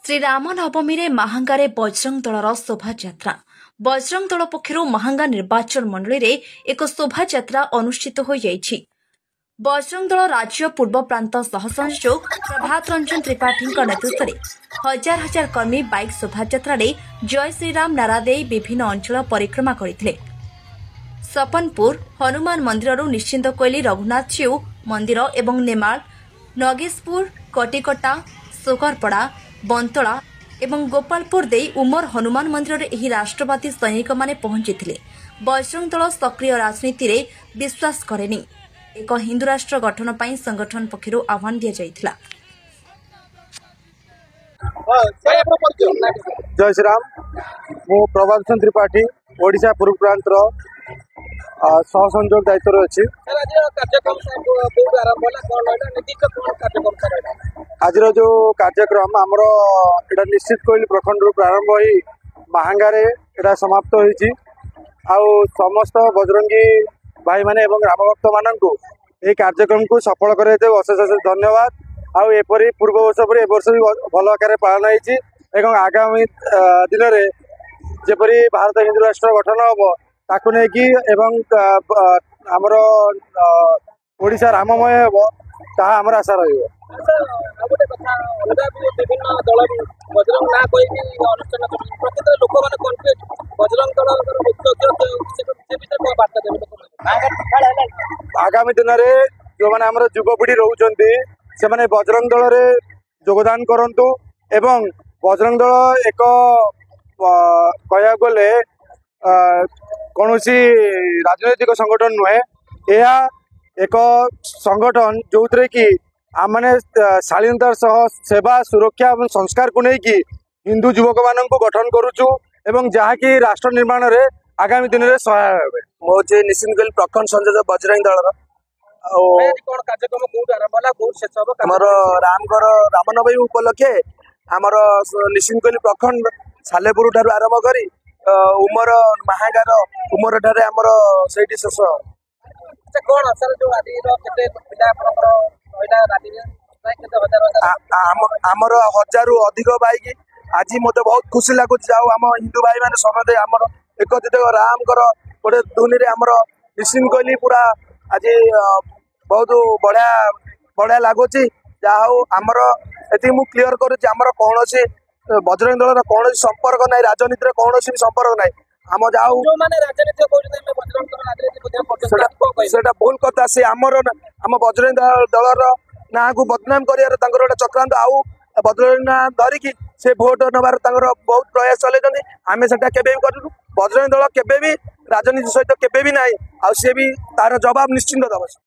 श्रीरामनवमी रे महांगारे बजरंग दलर शोभायात्रा बजरंग दल पक्षर महांगा निर्वाचन मंडली रे एक शोभायात्रा अनुष्ठित हो जाइछि। बजरंग दल राज्य पूर्व प्रांत सहसंयोजक प्रभात रंजन त्रिपाठी नेतृत्व में हजार हजार कर्मी बाइक शोभायात्रा जय श्रीराम नारा दे विभिन्न अंचल परिक्रमा करथिले। सपनपुर हनुमान मंदिर निश्चिंत कोइली रघुनाथ जीव मंदिर एवं नेमाल नगेशपुर कटिकटा सोकरपड़ा बंतला एवं गोपालपुर दे उमर हनुमान मंदिर एही राष्ट्रवादी सैनिक माने पहुंचीथिले। बजरंग दल सक्रिय राजनीति रे विश्वास करेनी। एक हिंदू राष्ट्र गठन पई संगठन पक्षरु आह्वान दिया जाइथिला। जय श्री राम। मु प्रभात रंजन त्रिपाठी ओडिशा पूर्व प्रांत सहसंयोजक दायित्व अच्छी। आज जो कार्यक्रम आमर एटा निश्चित कोइली प्रखंड प्रारंभ हो महांगारे एटा समाप्त होइछि। समस्त बजरंगी भाई माने एवं रामभक्त मानू ये कार्यक्रम को सफल कर अशेष अशेष धन्यवाद। एपरी पूर्व वर्ष पर ए वर्ष भी भल आकार पालन होइछि एवं आगामी दिन में जेपरी भारत हिंदू राष्ट्र गठन हम ताकू नहीं एवं आमर ओडिशा राममय हम ताहा आमर आशा रहिबो। आगामी दिन में जो मैंने आमर युवपीढ़ी रोचंती से माने बजरंग दल रे योगदान करंतु एवं बजरंग दल एक कह गले कौन राजनैतिक संगठन नुहे, यह एक संगठन जो थे कि आम मैंने शालीनतार सह सेवा सुरक्षा और संस्कार को लेकिन हिंदू युवक मान गठन करुचु एवं जहाँकि राष्ट्र निर्माण में आगामी दिन में सहायक हे। मुझे निश्चिंत कोइली प्रखंड संयोजक बजरंग दल आमर रामगर रामनवमी उपलक्षे आमर निश्चिंत कोइली प्रखंड सालेपुर ठारू आरंभ करी उमर महांगार उमर ठारे आमर सेठी शेष। आमर हजारू अधिक बाइक आज मत बहुत खुशी लगुच आम हिंदू भाई मैंने समझे आमर एकत्रित राम गोटे धुनी आमर निश्चिंत कोइली पूरा आज बहुत बढ़िया बढ़िया लगुच। आमर ये मुझे क्लीयर कर कौन बजरंग दल कौन संपर्क ना राजनीति में कौन संपर्क ना आम जाऊ भूल कथा से आमर आम बजरंग दलर ना को बदनाम कर चक्रांत आउ बजरंग ना धरिकी से भोट नबार बहुत प्रयास चलते आम से करूँ। बजरंग दल केबे भी राजनीति सहित केबे भी ना सी भी तार जवाब निश्चिंत दब।